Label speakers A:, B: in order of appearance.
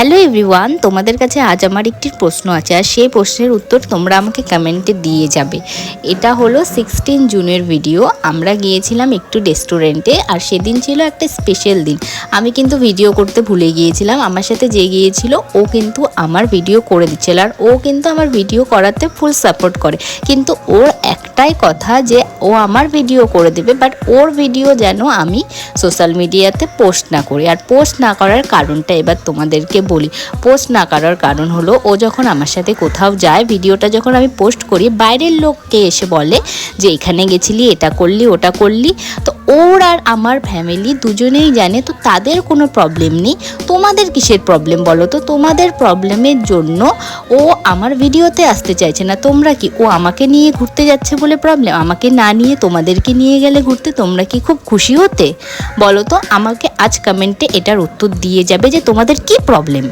A: Hello everyone, তোমাদের কাছে আজ আমার একটি প্রশ্ন আছে আর সেই প্রশ্নের উত্তর তোমরা আমাকে কমেন্টে দিয়ে যাবে। এটা হলো 16 জুনের ভিডিও। আমরা গিয়েছিলাম একটু রেস্টুরেন্টে আর সেদিন ছিল একটা স্পেশাল দিন। আমি কিন্তু ভিডিও করতে ভুলে গিয়েছিলাম। আমার সাথে যে গিয়েছিল ও কিন্তু আমার ভিডিও করে দিচ্ছিল আর ও কিন্তু আমার ভিডিও করাতে ফুল সাপোর্ট করে, কিন্তু ওর একটাই কথা যে ও আমার ভিডিও করে দেবে, বাট ওর ভিডিও যেন আমি সোশ্যাল মিডিয়াতে পোস্ট না করি। আর পোস্ট না করার কারণটা এবার তোমাদেরকে বলি। পোস্ট না করার কারণ হলো, ও যখন আমার সাথে কোথাও যায়, ভিডিওটা যখন আমি পোস্ট করি, বাইরের লোককে এসে বলে যে এখানে গেছিলি, এটা করলি, ওটা করলি। তো ওর আর আমার ফ্যামিলি দুজনেই জানে, তো তাদের কোনো প্রবলেম নেই। তোমাদের কিসের প্রবলেম বলো তো? তোমাদের প্রবলেমের জন্য ও আমার ভিডিওতে আসতে চাইছে না। তোমরা কি, ও আমাকে নিয়ে ঘুরতে যাচ্ছে বলে প্রবলেম? আমাকে না নিয়ে তোমাদেরকে নিয়ে গেলে ঘুরতে তোমরা কি খুব খুশি হতে? বলো তো আমাকে আজ কমেন্টে এটার উত্তর দিয়ে যাবে যে তোমাদের কি প্রবলেম।